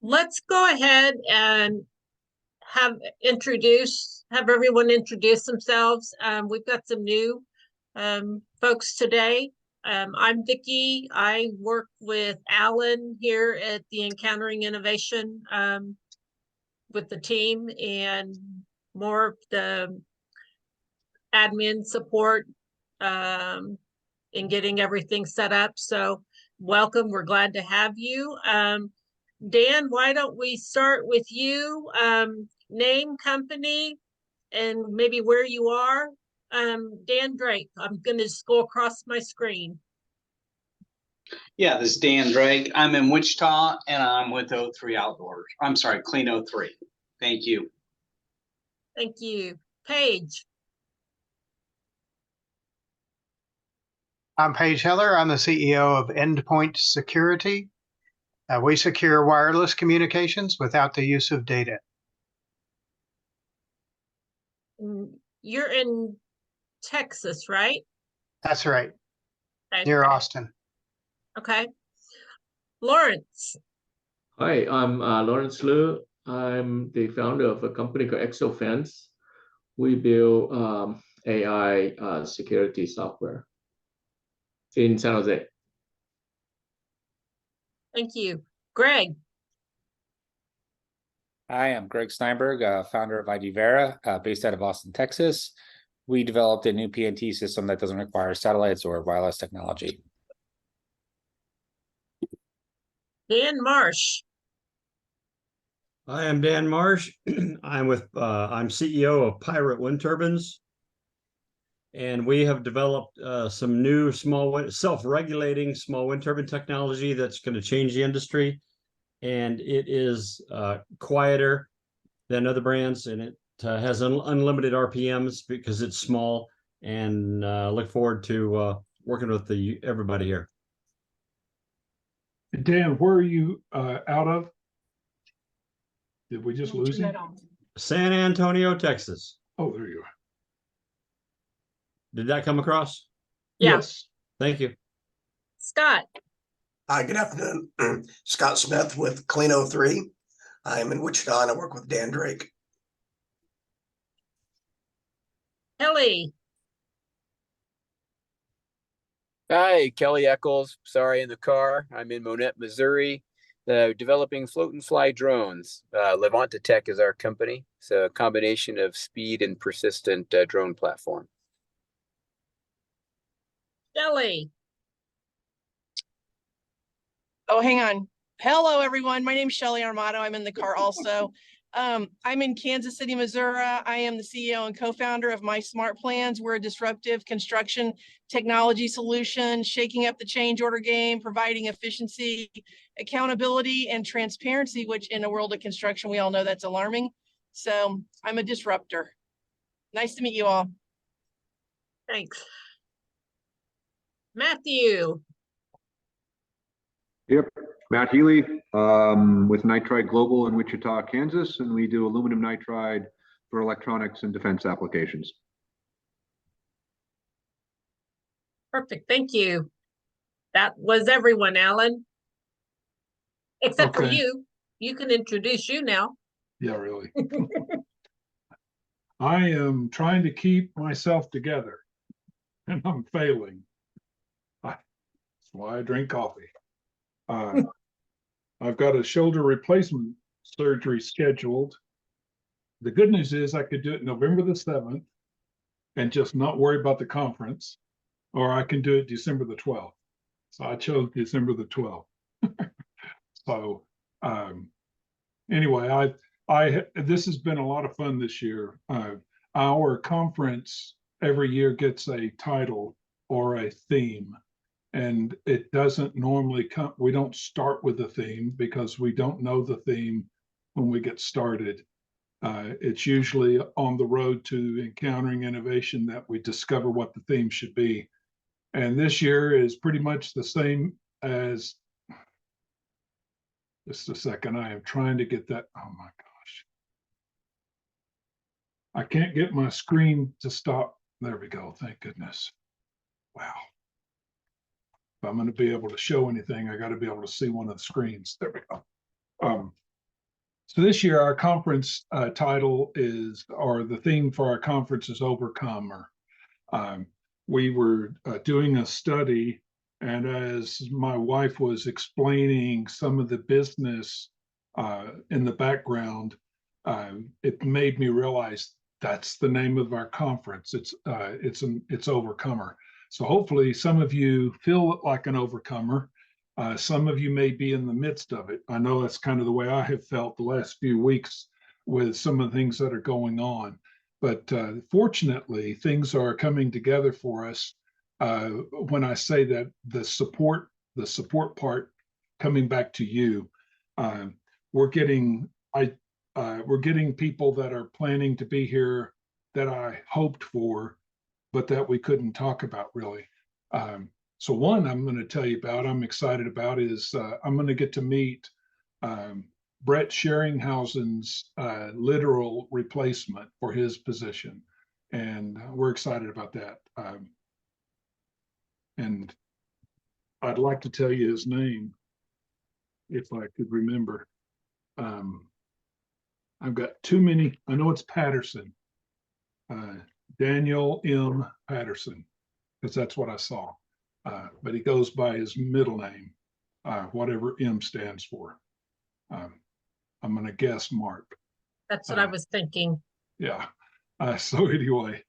let's go ahead and have everyone introduce themselves. We've got some new folks today. I'm Vicki. I work with Alan here at the Encountering Innovation with the team and more of the admin support in getting everything set up. So welcome. We're glad to have you. Dan, why don't we start with you? Name, company, and maybe where you are. Dan Drake, I'm going to just go across my screen. Yeah, this is Dan Drake. I'm in Wichita, and I'm with O3 Outdoors. I'm sorry, Clean O3. Thank you. Thank you. Paige. I'm Paige Heller. I'm the CEO of Endpoint Security. We secure wireless communications without the use of data. You're in Texas, right? That's right. Okay. Near Austin. Okay. Lawrence. Hi, I'm Lawrence Liu. I'm the founder of a company called ExoFence. We build AI security software in San Jose. Thank you. Greg. Hi, I'm Greg Steinberg, founder of IDVera, based out of Austin, Texas. We developed a new PNT system that doesn't require satellites or wireless technology. Dan Marsh. Hi, I'm Dan Marsh. I'm CEO of Pirate Wind Turbines. And we have developed some new self-regulating small wind turbine technology that's going to change the industry. And it is quieter than other brands, and it has unlimited RPMs because it's small. And look forward to working with everybody here. Dan, where are you out of? Did we just lose him? San Antonio, Texas. Oh, there you are. Did that come across? Yeah. Yes. Thank you. Scott. Hi, good afternoon. Scott Smith with Clean O3. I'm in Wichita and I work with Dan Drake. Kelly. Hi, Kelly Eccles. Sorry, in the car. I'm in Monette, Missouri, developing float and fly drones. Levanta Tech is our company. It's a combination of speed and persistent drone platform. Shelley. Oh, hang on. Hello, everyone. My name is Shelly Armato. I'm in the car also. I'm in Kansas City, Missouri. I am the CEO and co-founder of My Smart Plans. We're a disruptive construction technology solution, shaking up the change order game, providing efficiency, accountability, and transparency, which in a world of construction, we all know that's alarming. So I'm a disruptor. Nice to meet you all. Thanks. Matthew. Yep, Matt Healy with Nitride Global in Wichita, Kansas, and we do aluminum nitride for electronics and defense applications. Perfect. Thank you. That was everyone, Alan. Except for you. You can introduce you now. Yeah, really. I am trying to keep myself together, and I'm failing. That's why I drink coffee. I've got a shoulder replacement surgery scheduled. The good news is I could do it November the 7th and just not worry about the conference, or I can do it December the 12th. So I chose December the 12th. So anyway, this has been a lot of fun this year. Our conference every year gets a title or a theme. And it doesn't normally come, we don't start with the theme because we don't know the theme when we get started. It's usually on the road to encountering innovation that we discover what the theme should be. And this year is pretty much the same as, just a second, I am trying to get that, oh my gosh. I can't get my screen to stop. There we go, thank goodness. Wow. If I'm going to be able to show anything, I got to be able to see one of the screens. There we go. So this year, our conference title is, or the theme for our conference is Overcomer. We were doing a study, and as my wife was explaining some of the business in the background, it made me realize that's the name of our conference. It's Overcomer. So hopefully some of you feel like an overcomer. Some of you may be in the midst of it. I know that's kind of the way I have felt the last few weeks with some of the things that are going on. But fortunately, things are coming together for us. When I say that the support part coming back to you, we're getting people that are planning to be here that I hoped for, but that we couldn't talk about really. So one I'm going to tell you about, I'm excited about, is I'm going to get to meet Brett Sheringhausen's literal replacement for his position. And we're excited about that. And I'd like to tell you his name, if I could remember. I've got too many, I know it's Patterson, Daniel M. Patterson, because that's what I saw. But he goes by his middle name, whatever M stands for. I'm going to guess Mark. That's what I was thinking. Yeah. So anyway,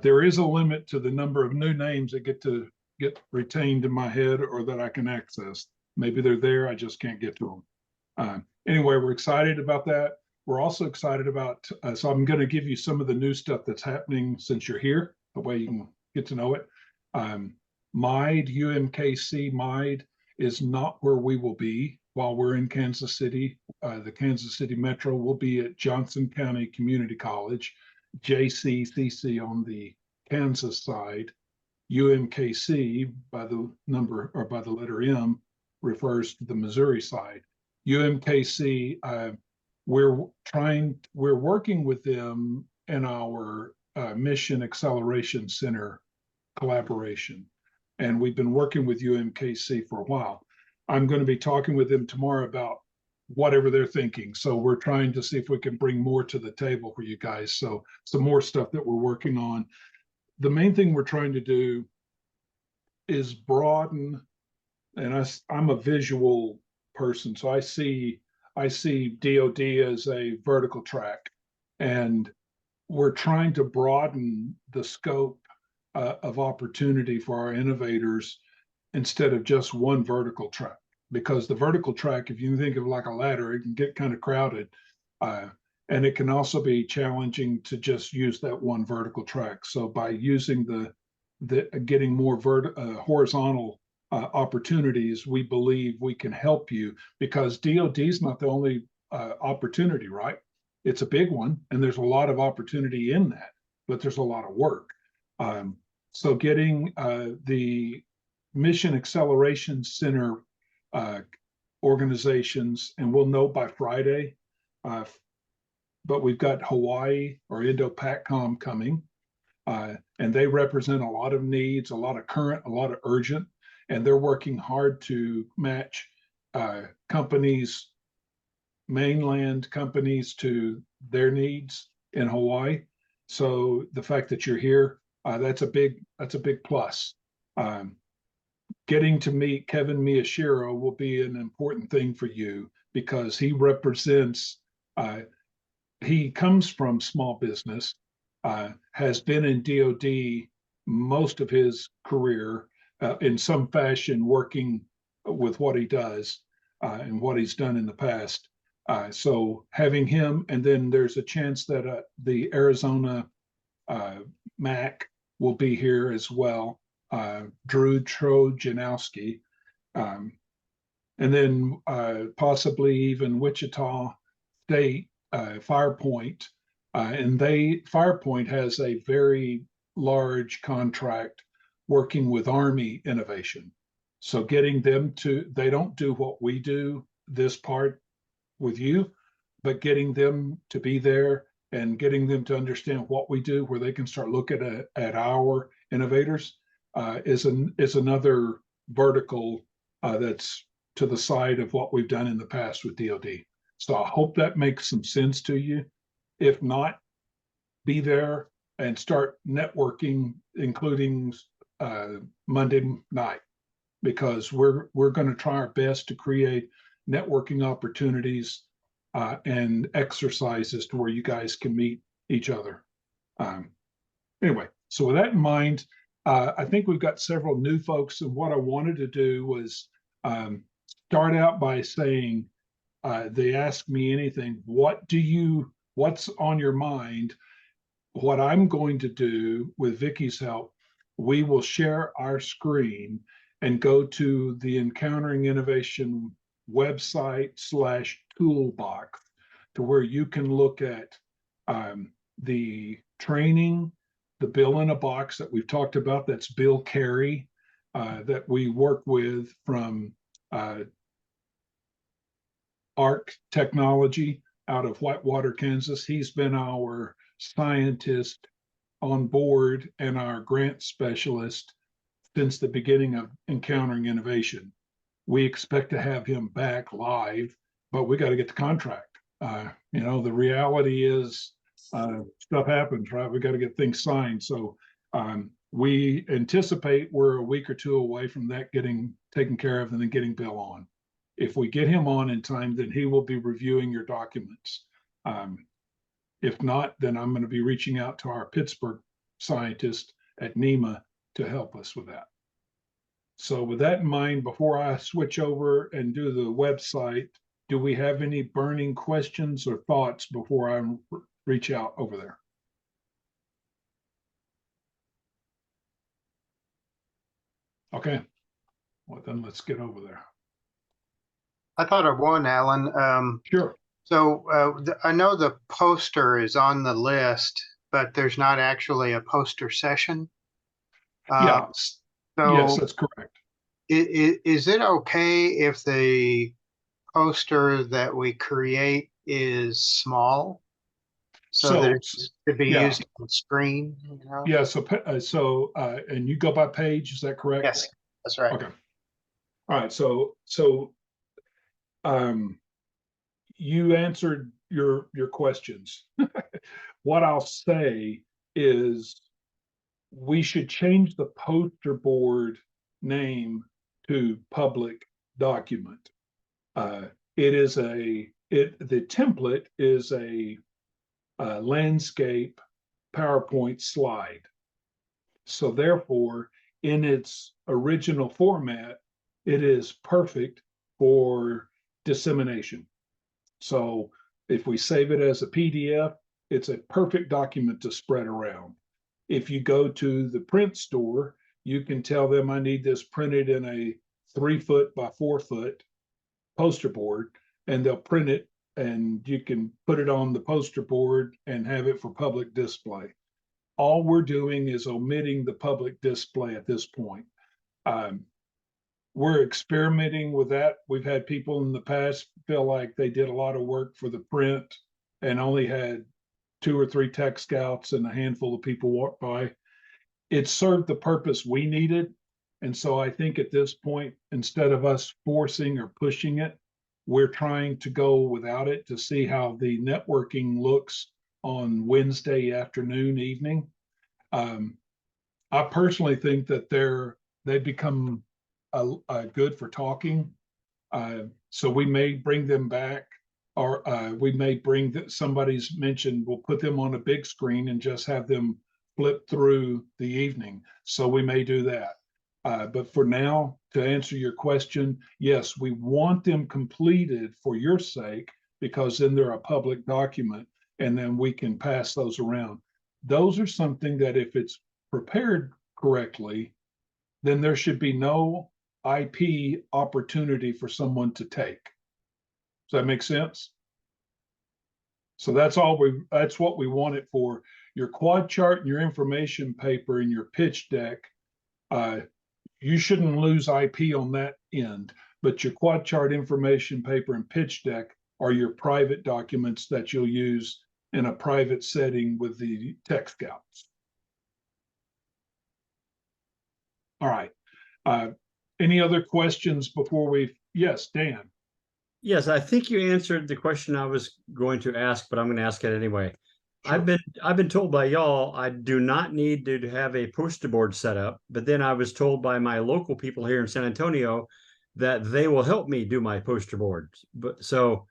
there is a limit to the number of new names that get retained in my head or that I can access. Maybe they're there, I just can't get to them. Anyway, we're excited about that. We're also excited about, so I'm going to give you some of the new stuff that's happening since you're here, the way you can get to know it. MIDE, UMKC MIDE is not where we will be while we're in Kansas City. The Kansas City Metro will be at Johnson County Community College, JCCC on the Kansas side. UMKC by the number or by the letter M refers to the Missouri side. UMKC, we're working with them in our Mission Acceleration Center collaboration. And we've been working with UMKC for a while. I'm going to be talking with them tomorrow about whatever they're thinking. So we're trying to see if we can bring more to the table for you guys. So some more stuff that we're working on. The main thing we're trying to do is broaden, and I'm a visual person, so I see DoD as a vertical track, and we're trying to broaden the scope of opportunity for our innovators instead of just one vertical track. Because the vertical track, if you think of like a ladder, it can get kind of crowded, and it can also be challenging to just use that one vertical track. So by using getting more horizontal opportunities, we believe we can help you, because DoD is not the only opportunity, right? It's a big one, and there's a lot of opportunity in that, but there's a lot of work. So getting the Mission Acceleration Center organizations, and we'll know by Friday, but we've got Hawaii or Indo-PACOM coming, and they represent a lot of needs, a lot of current, a lot of urgent, and they're working hard to match companies, mainland companies, to their needs in Hawaii. So the fact that you're here, that's a big plus. Getting to meet Kevin Miyashiro will be an important thing for you, because he represents, he comes from small business, has been in DoD most of his career in some fashion, working with what he does and what he's done in the past. So having him, and then there's a chance that the Arizona MAC will be here as well, Drew Trojanowski, and then possibly even Wichita State, Firepoint, and Firepoint has a very large contract working with Army innovation. So getting them to, they don't do what we do, this part with you, but getting them to be there and getting them to understand what we do, where they can start looking at our innovators, is another vertical that's to the side of what we've done in the past with DoD. So I hope that makes some sense to you. If not, be there and start networking, including Monday night, because we're going to try our best to create networking opportunities and exercises to where you guys can meet each other. Anyway, so with that in mind, I think we've got several new folks, and what I wanted to do was start out by saying, they ask me anything, what's on your mind? What I'm going to do with Vicky's help, we will share our screen and go to the Encountering Innovation website / toolbox to where you can look at the training, the bill in a box that we've talked about. That's Bill Carey that we work with from ARC Technology out of Whitewater, Kansas. He's been our scientist on board and our grant specialist since the beginning of Encountering Innovation. We expect to have him back live, but we got to get the contract. The reality is stuff happens, right? We got to get things signed. So we anticipate we're a week or two away from that getting taken care of and then getting Bill on. If we get him on in time, then he will be reviewing your documents. If not, then I'm going to be reaching out to our Pittsburgh scientist at NEMA to help us with that. So with that in mind, before I switch over and do the website, do we have any burning questions or thoughts before I reach out over there? Okay, well then let's get over there. I thought of one, Alan. Sure. So I know the poster is on the list, but there's not actually a poster session. Yeah. So Yes, that's correct. Is it okay if the poster that we create is small so that it could be used on screen? Yeah. So and you go by page, is that correct? Yes, that's right. Okay. All right. So you answered your questions. What I'll say is we should change the poster board name to public document. The template is a landscape PowerPoint slide. So therefore, in its original format, it is perfect for dissemination. So if we save it as a PDF, it's a perfect document to spread around. If you go to the print store, you can tell them I need this printed in a 3-foot by 4-foot poster board, and they'll print it, and you can put it on the poster board and have it for public display. All we're doing is omitting the public display at this point. We're experimenting with that. We've had people in the past feel like they did a lot of work for the print and only had 2 or 3 tech scouts and a handful of people walk by. It served the purpose we needed. And so I think at this point, instead of us forcing or pushing it, we're trying to go without it to see how the networking looks on Wednesday afternoon, evening. I personally think that they become good for talking. So we may bring them back, or we may bring somebody's mentioned, we'll put them on a big screen and just have them flip through the evening. So we may do that. But for now, to answer your question, yes, we want them completed for your sake, because then they're a public document and then we can pass those around. Those are something that if it's prepared correctly, then there should be no IP opportunity for someone to take. Does that make sense? So that's what we want it for. Your quad chart and your information paper and your pitch deck, you shouldn't lose IP on that end, but your quad chart, information paper, and pitch deck are your private documents that you'll use in a private setting with the tech scouts. All right. Any other questions before yes, Dan? Yes, I think you answered the question I was going to ask, but I'm going to ask it anyway. Sure. I've been told by y'all I do not need to have a poster board set up, but then I was told by my local people here in San Antonio that they will help me do my poster boards. But so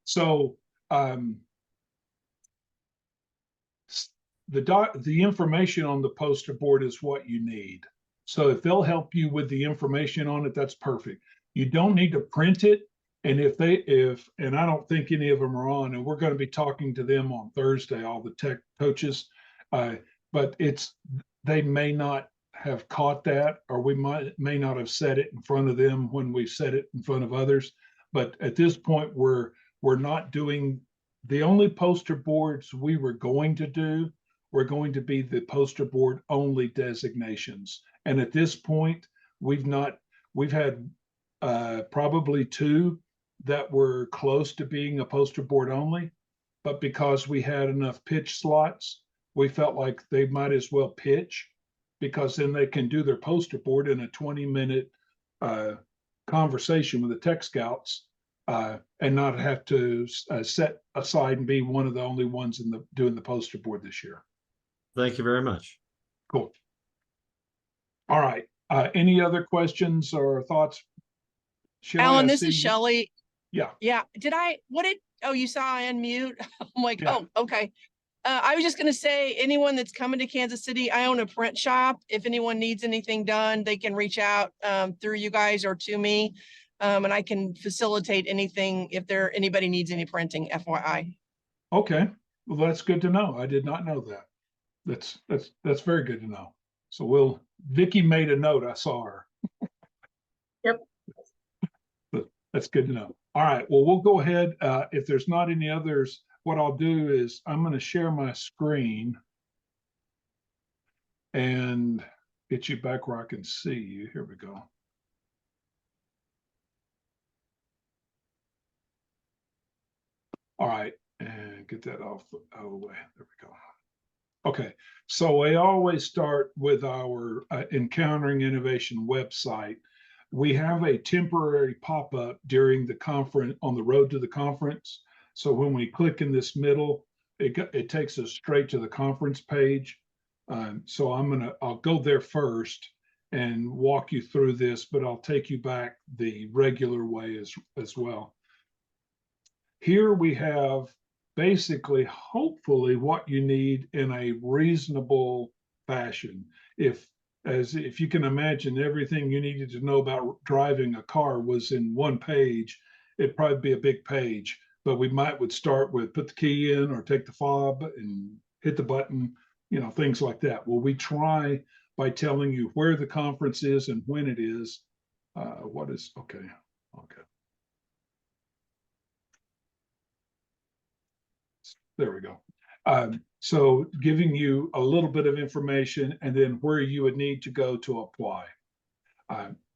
So the information on the poster board is what you need. So if they'll help you with the information on it, that's perfect. You don't need to print it. And and I don't think any of them are on, and we're going to be talking to them on Thursday, all the tech coaches. But they may not have caught that, or we may not have said it in front of them when we said it in front of others. But at this point, we're not doing the only poster boards we were going to do. We're going to be the poster board only designations. And at this point, we've had probably 2 that were close to being a poster board only, but because we had enough pitch slots, we felt like they might as well pitch, because then they can do their poster board in a 20-minute conversation with the Tech Scouts and not have to set aside and be one of the only ones doing the poster board this year. thank you very much. Cool. All right. Any other questions or thoughts? Shelley, Alan, I this see is you- Shelley. Yeah. Yeah. Oh, you saw I unmute? I'm like, Yeah. oh, okay. I was just going to say, anyone that's coming to Kansas City, I own a print shop. If anyone needs anything done, they can reach out through you guys or to me. And I can facilitate anything if anybody needs any printing, FYI. Okay. Well, that's good to know. I did not know that. That's very good to know. So Vicky made a note. I saw her. Yep. But that's good to know. All right. Well, we'll go ahead. If there's not any others, what I'll do is I'm going to share my screen and get you back where I can see you. Here we go. All right. And get that out of the way. There we go. Okay, so I always start with our Encountering Innovation website. We have a temporary pop-up during the conference, on the road to the conference. So when we click in this middle, it takes us straight to the conference page. So I'll go there first and walk you through this, but I'll take you back the regular way as well. Here we have basically, hopefully, what you need in a reasonable fashion. If you can imagine, everything you needed to know about driving a car was in one page, it'd probably be a big page. But we would start with put the key in or take the fob and hit the button, things like that. Well, we try by telling you where the conference is and when it is. Okay. There we go. So giving you a little bit of information and then where you would need to go to apply.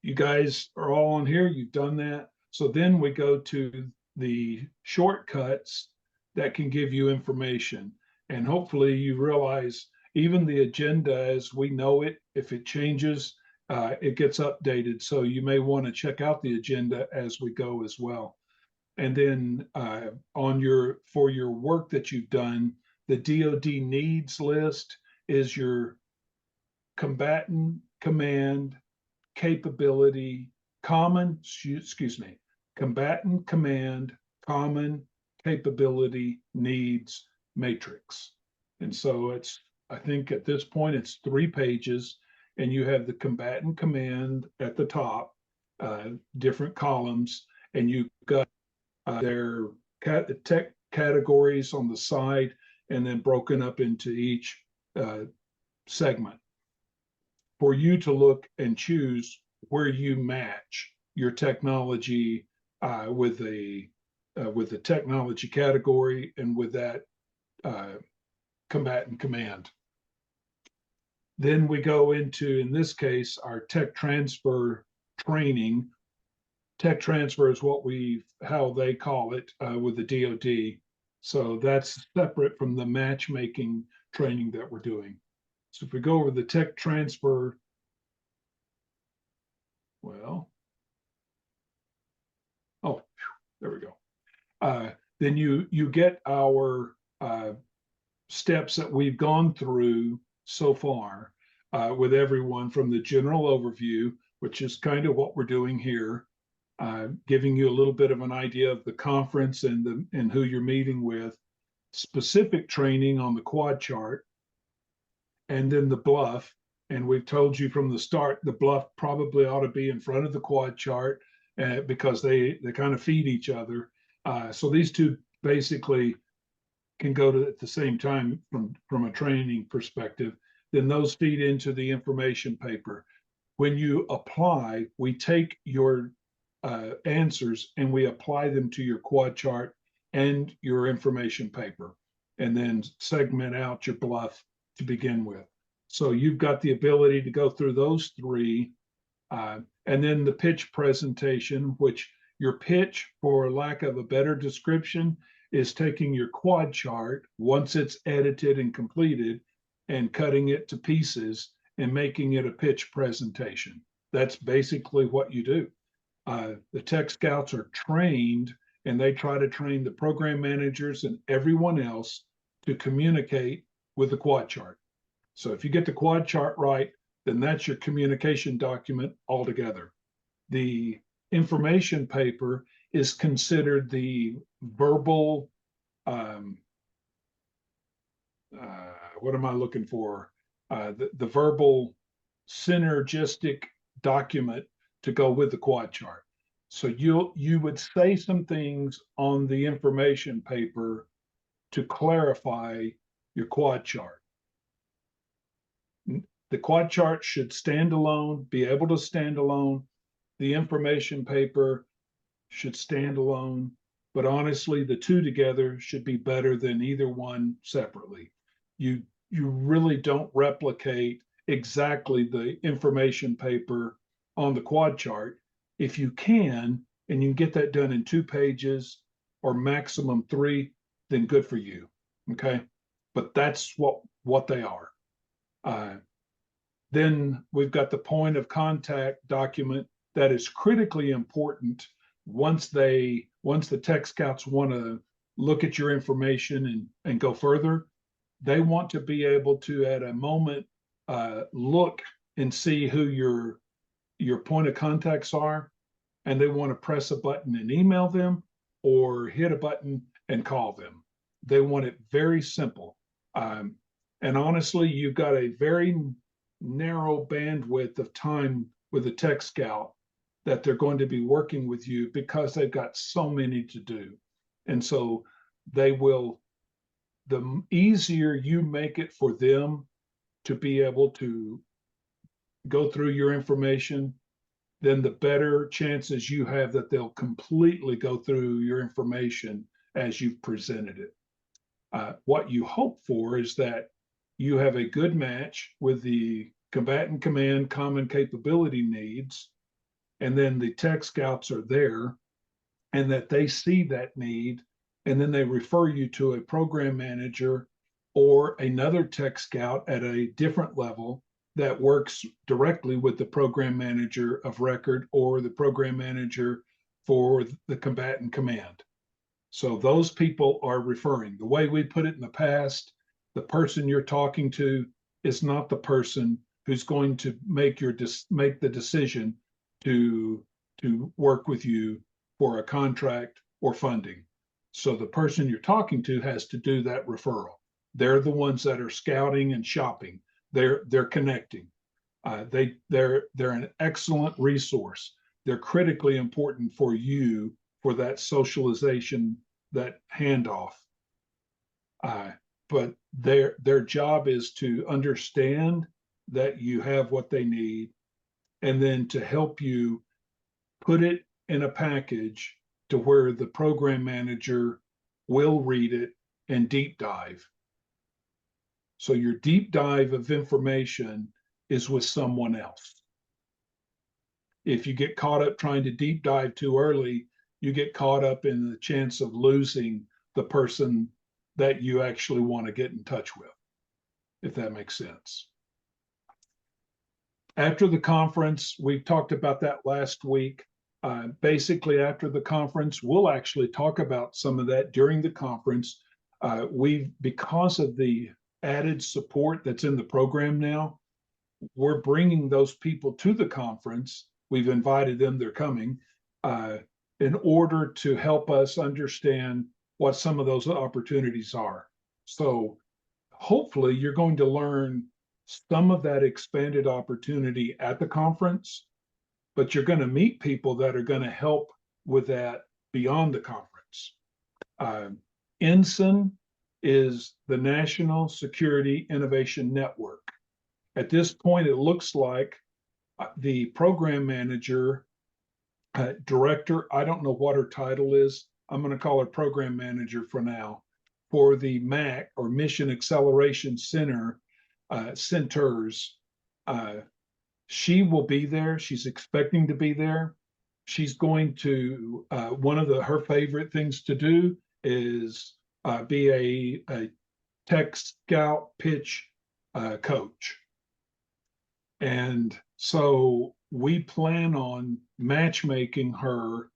You guys are all on here. You've done that. So then we go to the shortcuts that can give you information. And hopefully you realize even the agenda as we know it, if it changes, it gets updated. So you may want to check out the agenda as we go as well. And then for your work that you've done, the DoD needs list is your combatant command capability combatant command common capability needs matrix. And so I think at this point it's 3 pages, and you have the combatant command at the top, different columns, and you've got their tech categories on the side, and then broken up into each segment for you to look and choose where you match your technology with the technology category and with that combatant command. Then we go into, in this case, our tech transfer training. Tech transfer is how they call it with the DoD. So that's separate from the matchmaking training that we're doing. So if we go over the tech transfer, well, There we go. Then you get our steps that we've gone through so far with everyone, from the general overview, which is kind of what we're doing here, giving you a little bit of an idea of the conference and who you're meeting with, specific training on the quad chart, and then the bluff. And we've told you from the start, the bluff probably ought to be in front of the quad chart because they kind of feed each other. So these two basically can go to at the same time from a training perspective. Then those feed into the information paper. When you apply, we take your answers and we apply them to your quad chart and your information paper, and then segment out your bluff to begin with. So you've got the ability to go through those three, and then the pitch presentation, which your pitch, for lack of a better description, is taking your quad chart once it's edited and completed and cutting it to pieces and making it a pitch presentation. That's basically what you do. The Tech Scouts are trained, and they try to train the program managers and everyone else to communicate with the quad chart. So if you get the quad chart right, then that's your communication document altogether. The information paper is considered the verbal, what am I looking for? The verbal synergistic document to go with the quad chart. So you would say some things on the information paper to clarify your quad chart. The quad chart should stand alone, be able to stand alone. The information paper should stand alone, but honestly, the two together should be better than either one separately. You really don't replicate exactly the information paper on the quad chart. If you can, and you can get that done in 2 pages or maximum 3, then good for you, okay? But that's what they are. Then we've got the point of contact document that is critically important once the Tech Scouts want to look at your information and go further. They want to be able to, at a moment, look and see who your point of contacts are, and they want to press a button and email them or hit a button and call them. They want it very simple. And honestly, you've got a very narrow bandwidth of time with a Tech Scout that they're going to be working with you because they've got so many to do. And so they will, the easier you make it for them to be able to go through your information, then the better chances you have that they'll completely go through your information as you've presented it. What you hope for is that you have a good match with the combatant command common capability needs, and then the Tech Scouts are there, and that they see that need, and then they refer you to a program manager or another Tech Scout at a different level that works directly with the program manager of record or the program manager for the combatant command. So those people are referring. The way we put it in the past, the person you're talking to is not the person who's going to make the decision to work with you for a contract or funding. So the person you're talking to has to do that referral. They're the ones that are scouting and shopping. They're connecting. They're an excellent resource. They're critically important for you for that socialization, that handoff. But their job is to understand that you have what they need, and then to help you put it in a package to where the program manager will read it and deep dive. So your deep dive of information is with someone else. If you get caught up trying to deep dive too early, you get caught up in the chance of losing the person that you actually want to get in touch with, if that makes sense. After the conference, we talked about that last week. Basically, after the conference, we'll actually talk about some of that during the conference. Because of the added support that's in the program now, we're bringing those people to the conference. We've invited them, they're coming, in order to help us understand what some of those opportunities are. So hopefully you're going to learn some of that expanded opportunity at the conference, but you're going to meet people that are going to help with that beyond the conference. Ensign is the National Security Innovation Network. At this point, it looks like the program manager, director, I don't know what her title is. I'm going to call her program manager for now, for the MAC, or Mission Acceleration Center, centers. She will be there. She's expecting to be there. She's going to, one of her favorite things to do is be a Tech Scout pitch coach. And so we plan on matchmaking her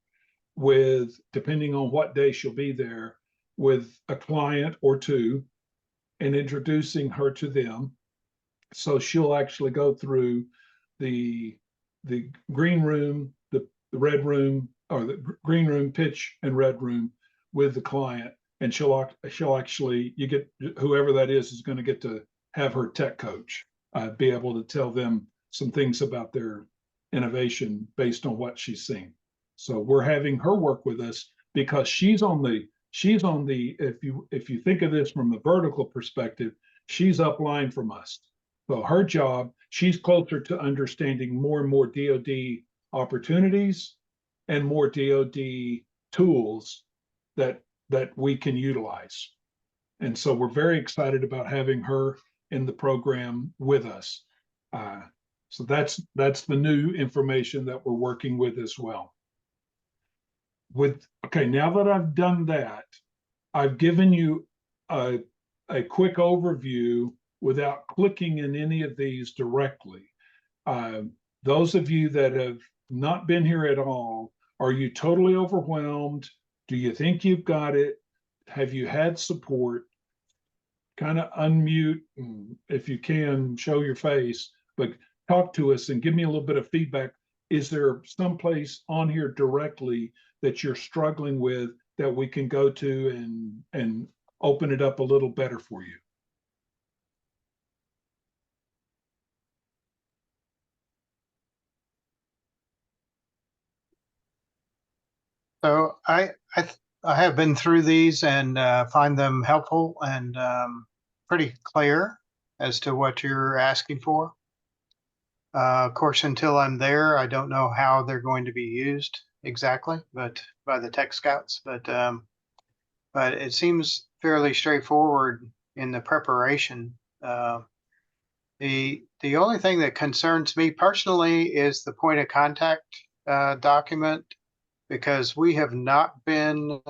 with, depending on what day she'll be there, with a client or two, and introducing her to them. So she'll actually go through the green room, the red room, or the green room, pitch, and red room with the client. And she'll actually, you get, whoever that is going to get to have her tech coach, be able to tell them some things about their innovation based on what she's seen. So we're having her work with us because she's on the, if you think of this from the vertical perspective, she's upline from us. So her job, she's closer to understanding more and more DoD opportunities and more DoD tools that we can utilize. And so we're very excited about having her in the program with us. So that's the new information that we're working with as well. Okay, now that I've done that, I've given you a quick overview without clicking in any of these directly. Those of you that have not been here at all, are you totally overwhelmed? Do you think you've got it? Have you had support? Kind of unmute, and if you can, show your face, but talk to us and give me a little bit of feedback. Is there someplace on here directly that you're struggling with that we can go to and open it up a little better for you? So I have been through these and find them helpful and pretty clear as to what you're asking for. Of course, until I'm there, I don't know how they're going to be used exactly, but by the Tech Scouts. But it seems fairly straightforward in the preparation. The only thing that concerns me personally is the point of contact document, because we have not been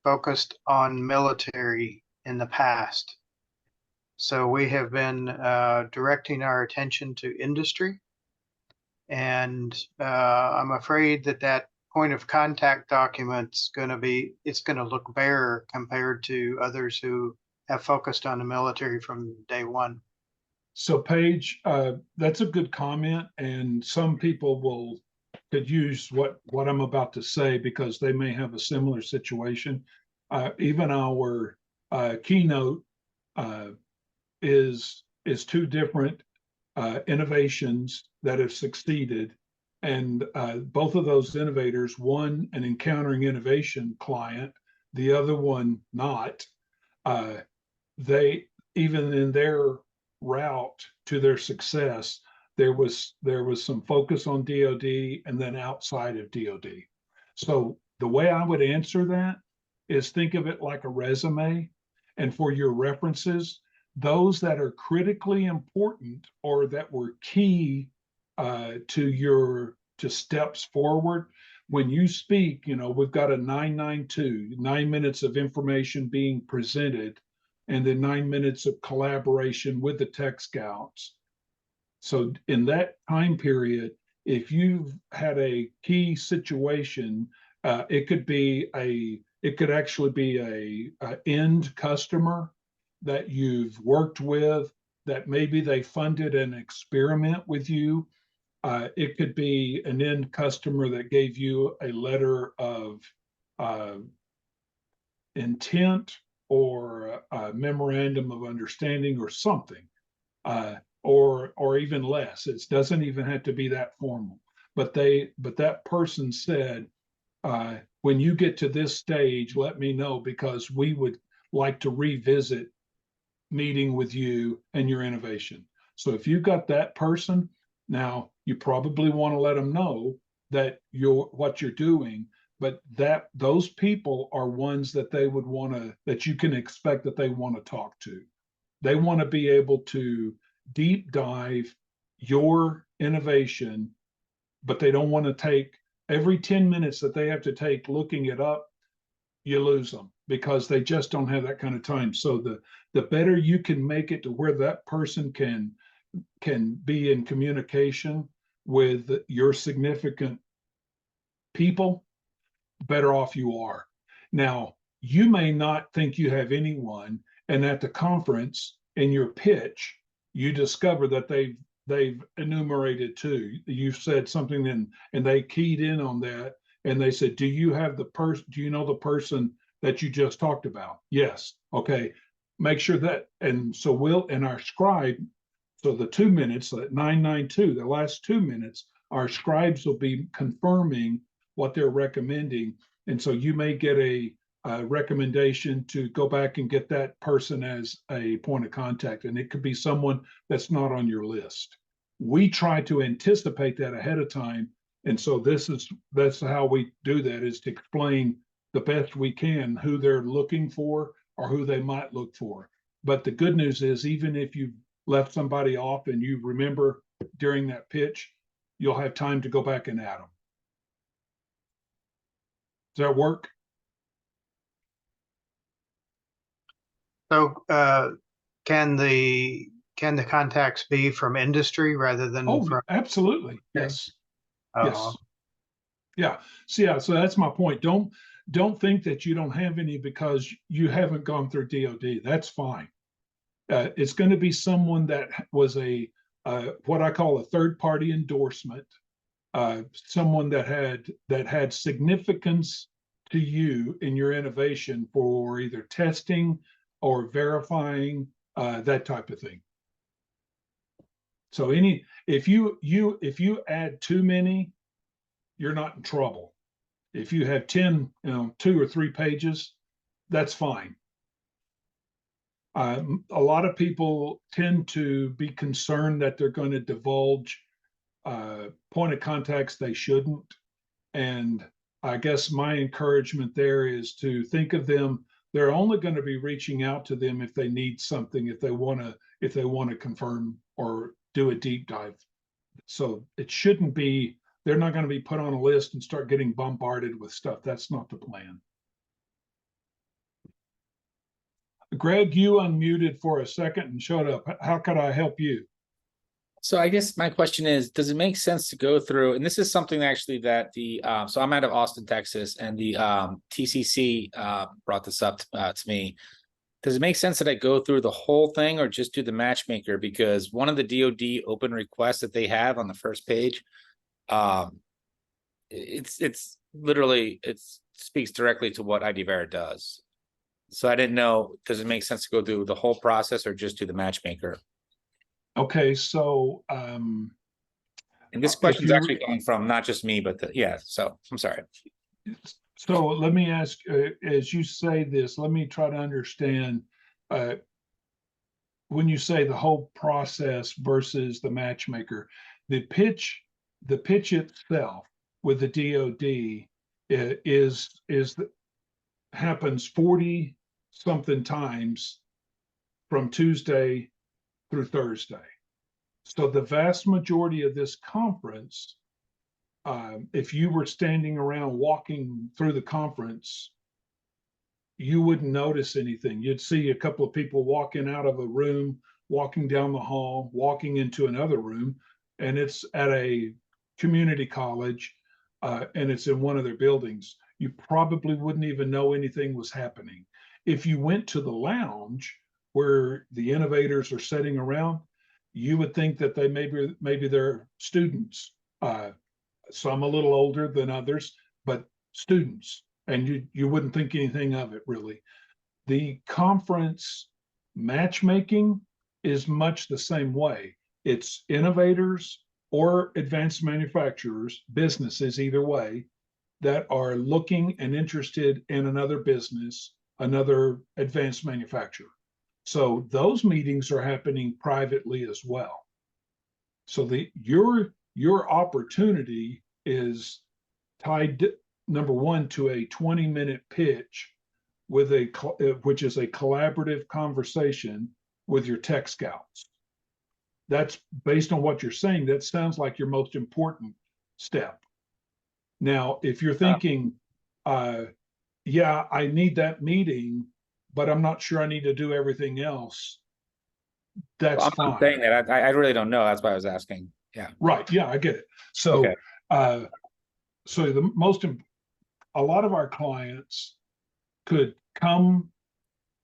focused on military in the past. So we have been directing our attention to industry. And I'm afraid that point of contact document's it's going to look bare compared to others who have focused on the military from day one. So Paige, that's a good comment, and some people could use what I'm about to say because they may have a similar situation. Even our keynote is two different innovations that have succeeded, and both of those innovators, one an Encountering Innovation client, the other one not. They, even in their route to their success, there was some focus on DoD and then outside of DoD. So the way I would answer that is think of it like a resume, and for your references, those that are critically important or that were key to steps forward. When you speak, we've got a 992, 9 minutes of information being presented, and then 9 minutes of collaboration with the Tech Scouts. So in that time period, if you've had a key situation, it could actually be a end customer that you've worked with, that maybe they funded an experiment with you. It could be an end customer that gave you a letter of intent or a memorandum of understanding or something, or even less. It doesn't even have to be that formal. But that person said, when you get to this stage, let me know, because we would like to revisit meeting with you and your innovation. So if you've got that person, now you probably want to let them know that what you're doing, but those people are ones that they would want to, that you can expect that they want to talk to. They want to be able to deep dive your innovation, but they don't want to take every 10 minutes that they have to take looking it up. You lose them because they just don't have that kind of time. So the better you can make it to where that person can be in communication with your significant people, better off you are. Now, you may not think you have anyone, and at the conference in your pitch, you discover that they've enumerated two. You've said something and they keyed in on that, and they said, do you know the person that you just talked about? Yes. Okay. Make sure that, and so in our scribe, so the 2 minutes, that 992, the last 2 minutes, our scribes will be confirming what they're recommending. And so you may get a recommendation to go back and get that person as a point of contact. And it could be someone that's not on your list. We try to anticipate that ahead of time. And so that's how we do that, is to explain the best we can who they're looking for or who they might look for. But the good news is, even if you left somebody off and you remember during that pitch, you'll have time to go back and add them. Does that work? So can the contacts be from industry rather than from? Absolutely. Yes. Yes. Uh, Yeah. So that's my point. Don't think that you don't have any because you haven't gone through DoD. That's fine. It's going to be someone that was what I call a third-party endorsement, someone that had significance to you in your innovation for either testing or verifying, that type of thing. So if you add too many, you're not in trouble. If you have 10, 2 or 3 pages, that's fine. A lot of people tend to be concerned that they're going to divulge point of contacts they shouldn't. And I guess my encouragement there is to think of them. They're only going to be reaching out to them if they need something, if they want to confirm or do a deep dive. So it shouldn't be, they're not going to be put on a list and start getting bombarded with stuff. That's not the plan. Greg, you unmuted for a second and showed up. How could I help you? So I guess my question is, does it make sense to go through, and this is something actually that so I'm out of Austin, Texas, and the TCC brought this up to me. Does it make sense that I go through the whole thing or just do the matchmaker? Because one of the DoD open requests that they have on the first page, it's literally, it speaks directly to what IDVera does. So I didn't know, does it make sense to go through the whole process or just do the matchmaker? Okay, so and this question is actually coming from not just me, but so I'm sorry. So let me ask, as you say this, let me try to understand, when you say the whole process versus the matchmaker, the pitch itself with the DoD happens 40 something times from Tuesday through Thursday. So the vast majority of this conference, if you were standing around walking through the conference, you wouldn't notice anything. You'd see a couple of people walking out of a room, walking down the hall, walking into another room, and it's at a community college, and it's in one of their buildings, you probably wouldn't even know anything was happening. If you went to the lounge where the innovators are sitting around, you would think that they maybe they're students, some a little older than others, but students, and you wouldn't think anything of it really. The conference matchmaking is much the same way. It's innovators or advanced manufacturers, businesses either way, that are looking and interested in another business, another advanced manufacturer. So those meetings are happening privately as well. So your opportunity is tied, number one, to a 20-minute pitch with which is a collaborative conversation with your tech scouts. That's based on what you're saying. That sounds like your most important step. Now, if you're thinking, yeah, I need that meeting, but I'm not sure I need to do everything else, that's I'm fine. not saying that. I really don't know. That's why I was asking. Yeah. Right. Yeah, I get it. So, Okay. So a lot of our clients could come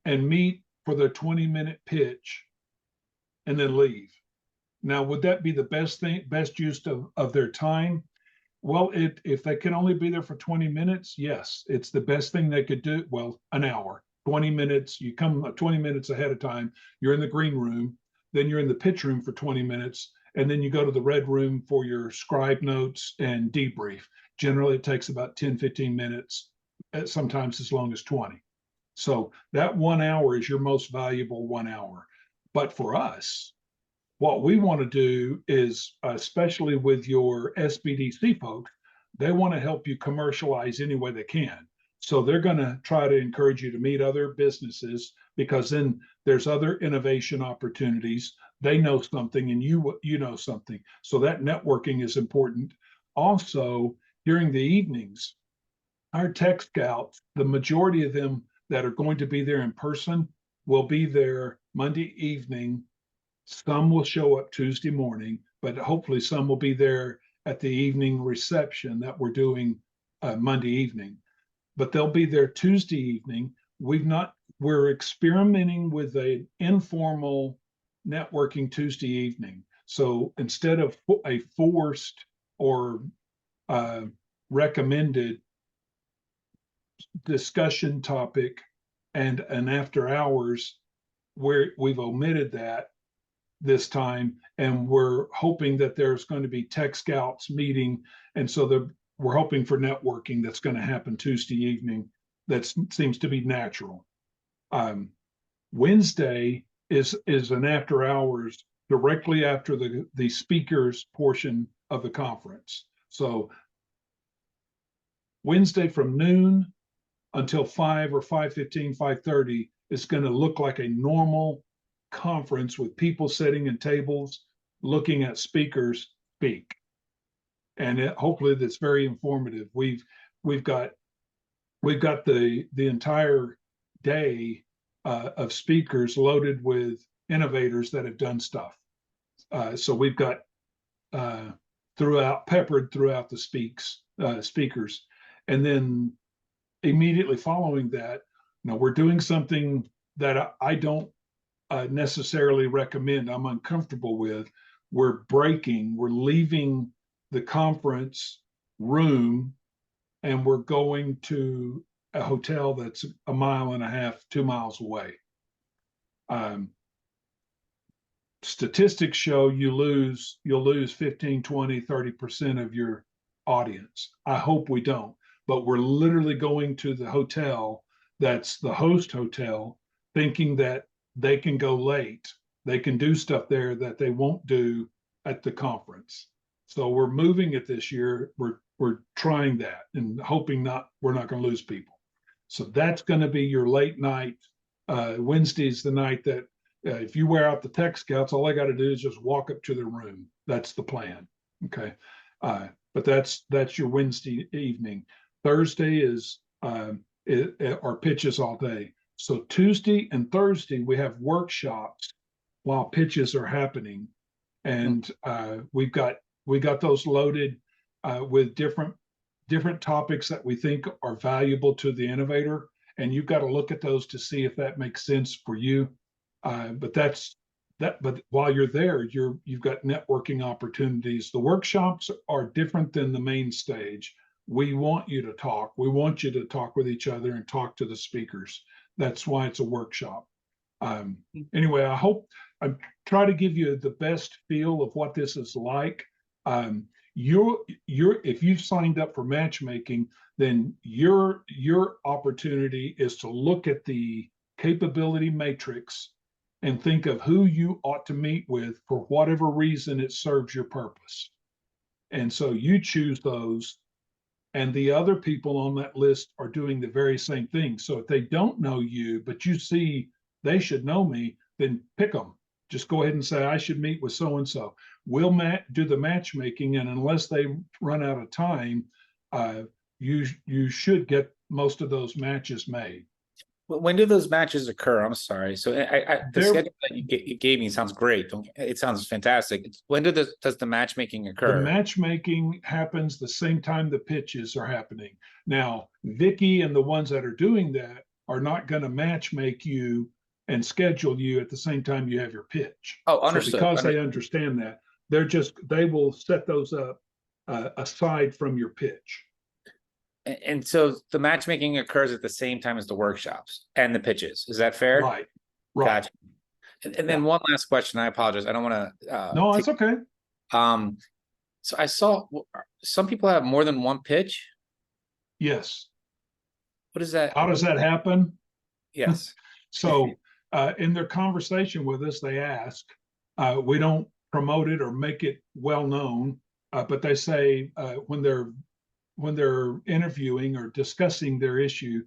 and meet for their 20-minute pitch and then leave. Now, would that be the best use of their time? Well, if they can only be there for 20 minutes, yes, it's the best thing they could do. Well, an hour, 20 minutes, you come 20 minutes ahead of time, you're in the green room, then you're in the pitch room for 20 minutes, and then you go to the red room for your scribe notes and debrief. Generally, it takes about 10, 15 minutes, sometimes as long as 20. So that 1 hour is your most valuable 1 hour. But for us, what we want to do is, especially with your SBDC folks, they want to help you commercialize any way they can. So they're going to try to encourage you to meet other businesses, because then there's other innovation opportunities. They know something and you know something. So that networking is important. Also, during the evenings, our tech scouts, the majority of them that are going to be there in person will be there Monday evening. Some will show up Tuesday morning, but hopefully some will be there at the evening reception that we're doing Monday evening. But they'll be there Tuesday evening. We're experimenting with an informal networking Tuesday evening. So instead of a forced or recommended discussion topic and an after hours, where we've omitted that this time, and we're hoping that there's going to be tech scouts meeting, and so we're hoping for networking that's going to happen Tuesday evening. That seems to be natural. Wednesday is an after hours directly after the speakers portion of the conference. So Wednesday from noon until 5 or 5:15, 5:30 is going to look like a normal conference with people sitting in tables looking at speakers speak, and hopefully that's very informative. We've got the entire day of speakers loaded with innovators that have done stuff. So we've got peppered throughout the speakers, and then immediately following that, we're doing something that I don't necessarily recommend. I'm uncomfortable with. We're leaving the conference room, and we're going to a hotel that's 1.5 miles, 2 miles away. Statistics show you'll lose 15, 20, 30% of your audience. I hope we don't, but we're literally going to the hotel that's the host hotel, thinking that they can go late. They can do stuff there that they won't do at the conference. So we're moving it this year. We're trying that and hoping we're not going to lose people. So that's going to be your late night. Wednesday's the night that if you wear out the tech scouts, all I got to do is just walk up to their room. That's the plan. Okay. But that's your Wednesday evening. Thursday is our pitches all day. So Tuesday and Thursday, we have workshops while pitches are happening. And we got those loaded with different topics that we think are valuable to the innovator. And you've got to look at those to see if that makes sense for you. But while you're there, you've got networking opportunities. The workshops are different than the main stage. We want you to talk. We want you to talk with each other and talk to the speakers. That's why it's a workshop. Anyway, I hope I try to give you the best feel of what this is like. If you've signed up for matchmaking, then your opportunity is to look at the capability matrix and think of who you ought to meet with for whatever reason it serves your purpose. And so you choose those, and the other people on that list are doing the very same thing. So if they don't know you, but you see they should know me, then pick them. Just go ahead and say, I should meet with so-and-so. We'll do the matchmaking, and unless they run out of time, you should get most of those matches made. When do those matches occur? I'm sorry. So the schedule that you gave me sounds great. It sounds fantastic. When does the matchmaking occur? The matchmaking happens the same time the pitches are happening. Now, Vicky and the ones that are doing that are not going to matchmake you and schedule you at the same time you have your pitch. Oh, understood. So because they understand that, they will set those up aside from your pitch. And so the matchmaking occurs at the same time as the workshops and the pitches. Is that fair? Right. Gotcha. And then one last question. I apologize. I don't want to. No, it's okay. So I saw some people have more than one pitch. Yes. What is that? How does that happen? Yes. So in their conversation with us, they ask, we don't promote it or make it well known, but they say when they're interviewing or discussing their issue,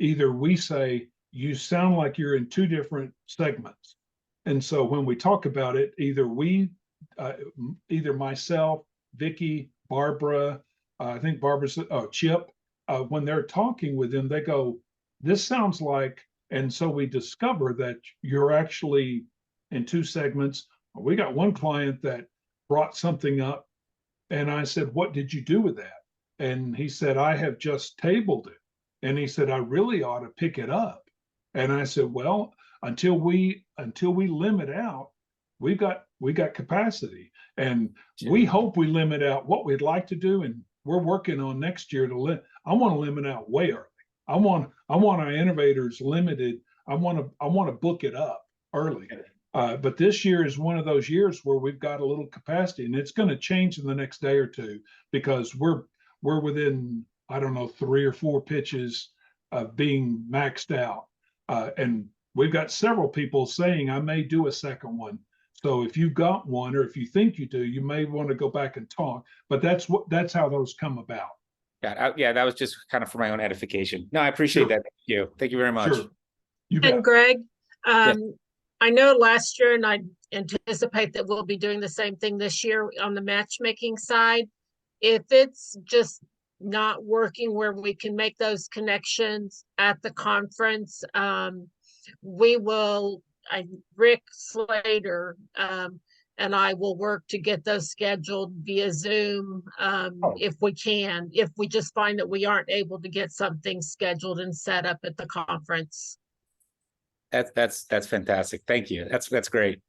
either we say, you sound like you're in two different segments. And so when we talk about it, either myself, Vicky, Barbara, I think Barbara's, Chip, when they're talking with them, they go, this sounds like, and so we discover that you're actually in two segments. We got one client that brought something up, and I said, what did you do with that? And he said, I have just tabled it. And he said, I really ought to pick it up. And I said, well, until we limit out, we got capacity. And we hope we limit out. What we'd like to do, and we're working on next year I want to limit out way early. I want our innovators limited. I want to book it up early. But this year is one of those years where we've got a little capacity, and it's going to change in the next day or two, because we're within, I don't know, 3 or 4 pitches of being maxed out. And we've got several people saying, I may do a second one. So if you've got one, or if you think you do, you may want to go back and talk, but that's how those come about. Yeah, that was just kind of for my own edification. No, I appreciate that. Thank you. Thank you very much. Sure. You bet. And Greg, I know last year, and I anticipate that we'll be doing the same thing this year on the matchmaking side. If it's just not working where we can make those connections at the conference, Rick Slater and I will work to get those scheduled via Zoom if we can, if we just find that we aren't able to get something scheduled and set up at the conference. That's fantastic. Thank you. That's great.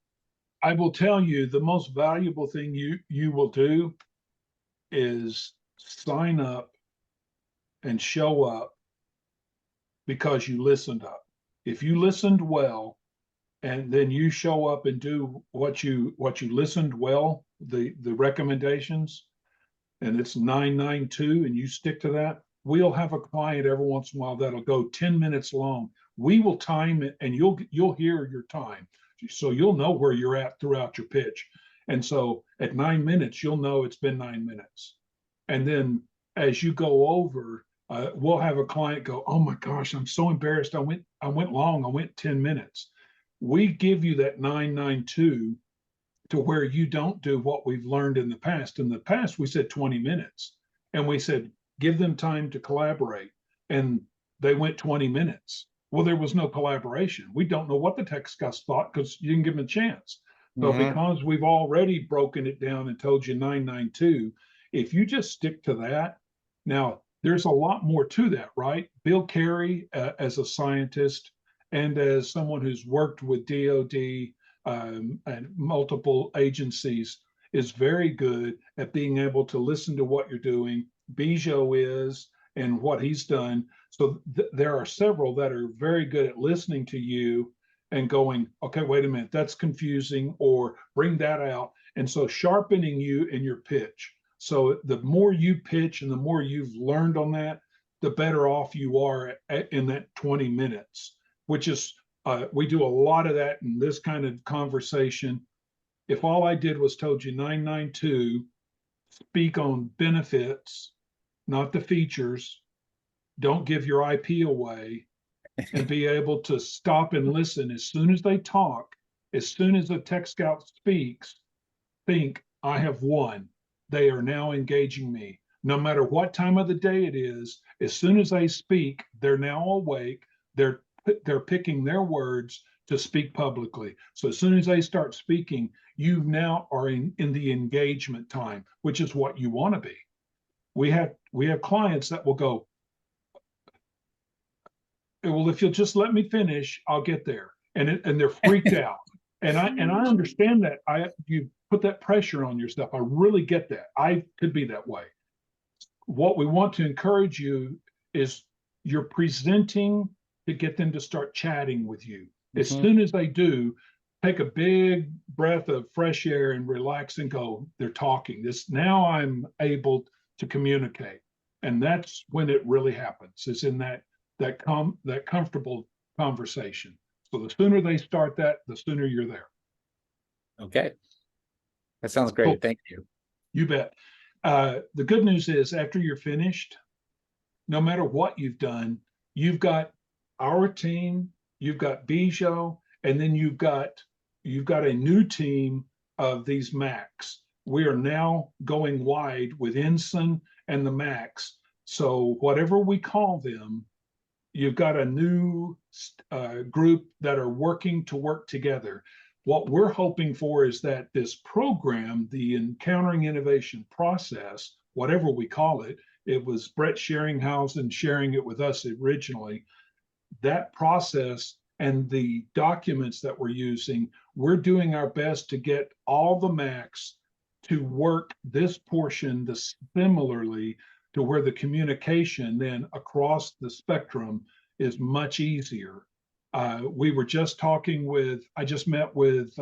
I will tell you, the most valuable thing you will do is sign up and show up because you listened up. If you listened well, and then you show up and do what you listened well, the recommendations, and it's 992, and you stick to that, we'll have a client every once in a while that'll go 10 minutes long. We will time it, and you'll hear your time. So you'll know where you're at throughout your pitch. And so at 9 minutes, you'll know it's been 9 minutes. And then as you go over, we'll have a client go, oh my gosh, I'm so embarrassed. I went long. I went 10 minutes. We give you that 992 to where you don't do what we've learned in the past. In the past, we said 20 minutes, and we said, give them time to collaborate. And they went 20 minutes. Well, there was no collaboration. We don't know what the tech guys thought because you didn't give them a chance. So because we've already broken it down and told you 992, If you just stick to that, now there's a lot more to that, right? Bill Carey, as a scientist and as someone who's worked with DoD and multiple agencies, is very good at being able to listen to what you're doing. Bijou is, and what he's done. So there are several that are very good at listening to you and going, okay, wait a minute, that's confusing, or bring that out. And so sharpening you in your pitch. So the more you pitch and the more you've learned on that, the better off you are in that 20 minutes, which is, we do a lot of that in this kind of conversation. If all I did was told you 992, speak on benefits, not the features, don't give your IP away, and be able to stop and listen as soon as they talk, as soon as a tech scout speaks, think, I have won. They are now engaging me. No matter what time of the day it is, as soon as they speak, they're now awake. They're picking their words to speak publicly. So as soon as they start speaking, you now are in the engagement time, which is what you want to be. We have clients that will go, well, if you'll just let me finish, I'll get there. And they're freaked out. And I understand that. You put that pressure on yourself. I really get that. I could be that way. What we want to encourage you is you're presenting to get them to start chatting with you. As soon as they do, take a big breath of fresh air and relax and go, they're talking. Now I'm able to communicate. And that's when it really happens. It's in that comfortable conversation. So the sooner they start that, the sooner you're there. Okay. That sounds great. Cool. Thank you. You bet. The good news is after you're finished, no matter what you've done, you've got our team, you've got Bijou, and then you've got a new team of these Macs. We are now going wide with Ensign and the Macs. So whatever we call them, you've got a new group that are working to work together. What we're hoping for is that this program, the Encountering Innovation process, whatever we call it, it was Brett Sheringhausen sharing it with us originally. That process and the documents that we're using, we're doing our best to get all the Macs to work this portion similarly to where the communication then across the spectrum is much easier. We were just I just met with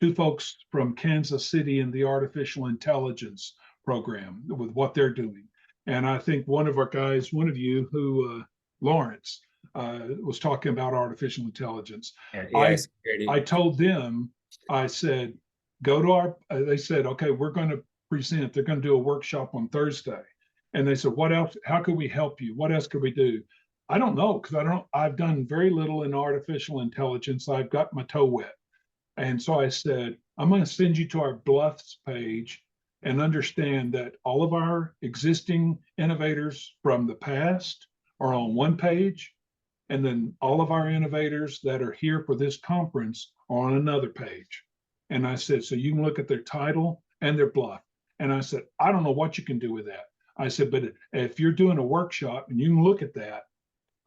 two folks from Kansas City in the artificial intelligence program with what they're doing. And I think one of our guys, one of you who, Lawrence, was talking about artificial intelligence. I told them, I said, go to they said, okay, we're going to present, they're going to do a workshop on Thursday. And they said, what else, how can we help you? What else could we do? I don't know, because I've done very little in artificial intelligence. I've got my toe wet. And so I said, I'm going to send you to our Bluffs page and understand that all of our existing innovators from the past are on one page. And then all of our innovators that are here for this conference are on another page. And I said, so you can look at their title and their Bluff. And I said, I don't know what you can do with that. I said, but if you're doing a workshop and you can look at that,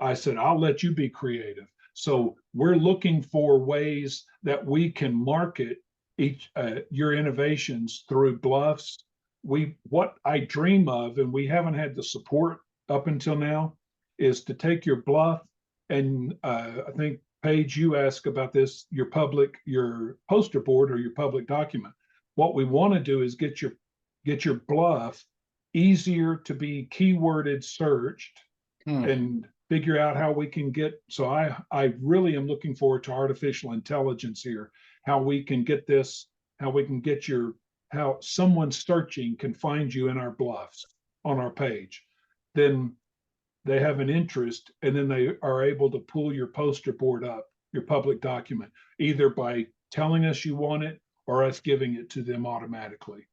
I said, I'll let you be creative. So we're looking for ways that we can market your innovations through Bluffs. What I dream of, and we haven't had the support up until now, is to take your Bluff and I think Paige, you asked about this, your poster board or your public document. What we want to do is get your Bluff easier to be keyworded searched and figure out how we can get. So I really am looking forward to artificial intelligence here, how we can get this, how we can get how someone searching can find you in our Bluffs on our page. Then they have an interest, and then they are able to pull your poster board up, your public document, either by telling us you want it or us giving it to them automatically.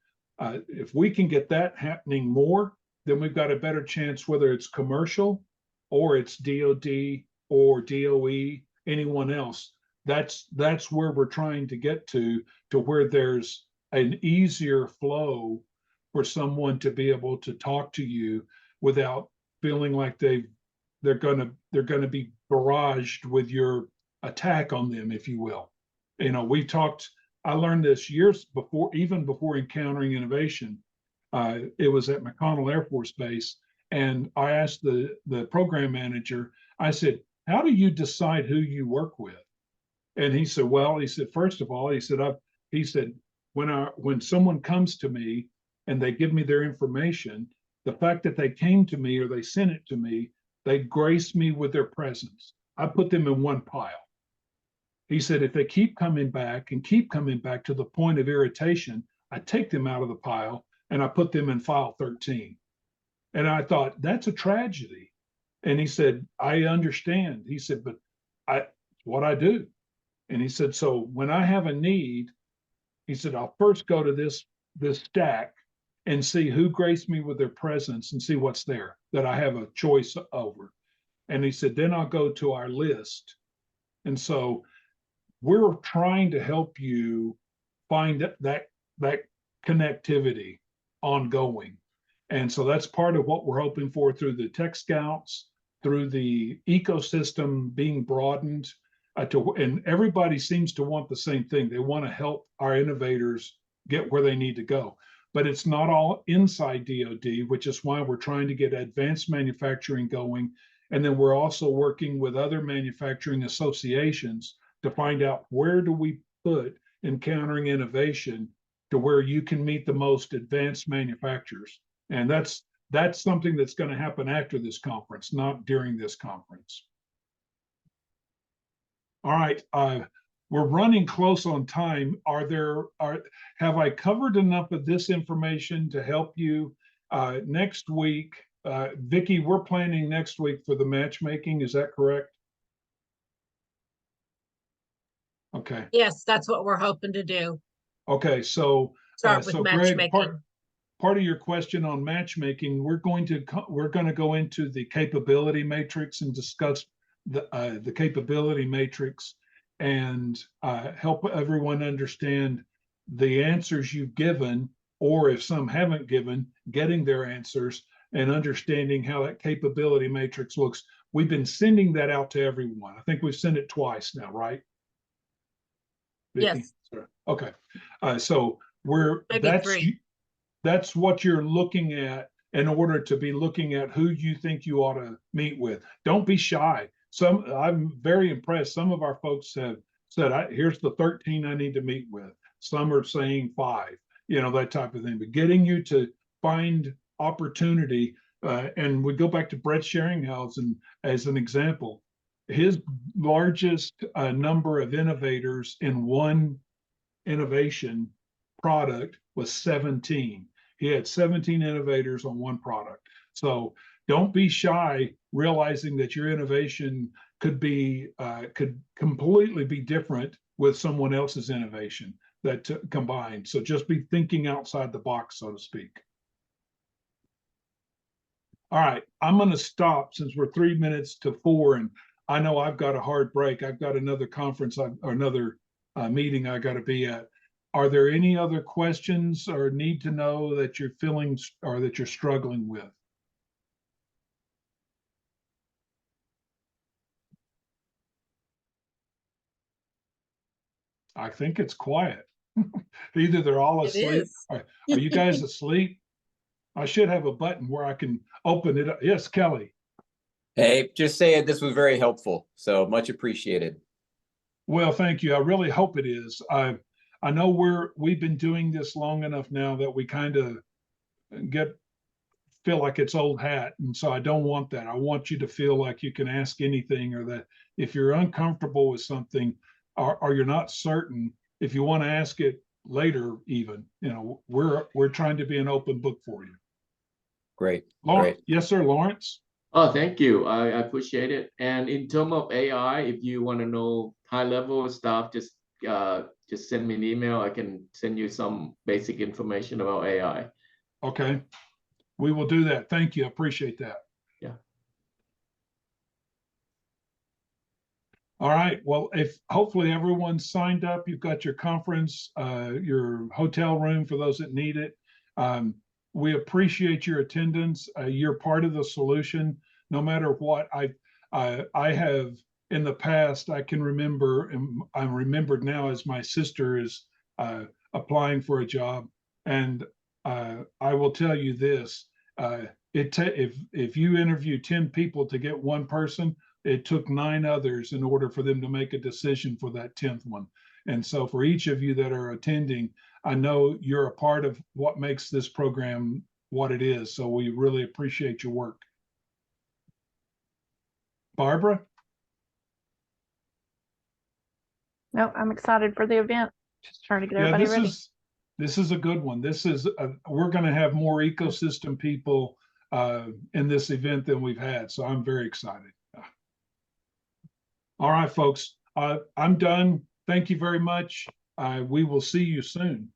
If we can get that happening more, then we've got a better chance, whether it's commercial or it's DoD or DOE, anyone else. That's where we're trying to get to where there's an easier flow for someone to be able to talk to you without feeling like they're gonna be barraged with your attack on them, if you will. You know, I learned this years before, even before Encountering Innovation. It was at McConnell Air Force Base, and I asked the program manager, I said, how do you decide who you work with? And he said, well, he said, first of all, he said, when someone comes to me and they give me their information, the fact that they came to me or they sent it to me, they grace me with their presence. I put them in one pile. He said, if they keep coming back to the point of irritation, I take them out of the pile and I put them in file 13. And I thought, that's a tragedy. And he said, I understand. He said, but it's what I do. And he said, so when I have a need, he said, I'll first go to this stack and see who graced me with their presence and see what's there that I have a choice over. And he said, then I'll go to our list. And so we're trying to help you find that connectivity ongoing. And so that's part of what we're hoping for through the Tech Scouts, through the ecosystem being broadened, and everybody seems to want the same thing. They want to help our innovators get where they need to go. But it's not all inside DoD, which is why we're trying to get advanced manufacturing going. And then we're also working with other manufacturing associations to find out where do we put Encountering Innovation to where you can meet the most advanced manufacturers. And that's something that's going to happen after this conference, not during this conference. All right, we're running close on time. Have I covered enough of this information to help you next week? Vicki, we're planning next week for the matchmaking. Is that correct? Okay. Yes, that's what we're hoping to do. Okay, so Start with Greg, matchmaking. part of your question on matchmaking, we're going to go into the capability matrix and discuss the capability matrix and help everyone understand the answers you've given, or if some haven't given, getting their answers and understanding how that capability matrix looks. We've been sending that out to everyone. I think we've sent it twice now, right? Vicki? Yes. Okay. So Maybe 3. That's what you're looking at in order to be looking at who you think you ought to meet with. Don't be shy. I'm very impressed. Some of our folks have said, here's the 13 I need to meet with. Some are saying 5, that type of thing. But getting you to find opportunity, and we go back to Brett Sheringhausen as an example. His largest number of innovators in one innovation product was 17. He had 17 innovators on one product. So don't be shy, realizing that your innovation could completely be different with someone else's innovation that combined. So just be thinking outside the box, so to speak. All right, I'm going to stop since we're 3 minutes to 4, and I know I've got a hard break. I've got another conference or another meeting I got to be at. Are there any other questions or need to know that you're feeling or that you're struggling with? I think it's quiet. Either they're all asleep. Are you guys asleep? I should have a button where I can open it up. Yes, Kelly. Hey, just saying this was very helpful. So much appreciated. Well, thank you. I really hope it is. I know we've been doing this long enough now that we kind of feel like it's old hat. And so I don't want that. I want you to feel like you can ask anything, or that if you're uncomfortable with something or you're not certain, if you want to ask it later, even, we're trying to be an open book for you. Great. Lawrence, yes, sir, Lawrence. Oh, thank you. I appreciate it. And in terms of AI, if you want to know high level stuff, just send me an email. I can send you some basic information about AI. Okay. We will do that. Thank you. I appreciate that. Yeah. All right. Well, if hopefully everyone's signed up, you've got your conference, your hotel room for those that need it. we appreciate your attendance. You're part of the solution, no matter what. I have in the past, I can remember, and I'm remembered now as my sister is applying for a job. And I will tell you this, if you interview 10 people to get one person, it took 9 others in order for them to make a decision for that 10th one. And so for each of you that are attending, I know you're a part of what makes this program what it is. So we really appreciate your work. Barbara? No, I'm excited for the event. Just trying to get Yeah, everybody ready. this is a good one. We're going to have more ecosystem people in this event than we've had. So I'm very excited. All right, folks, I'm done. Thank you very much. We will see you soon.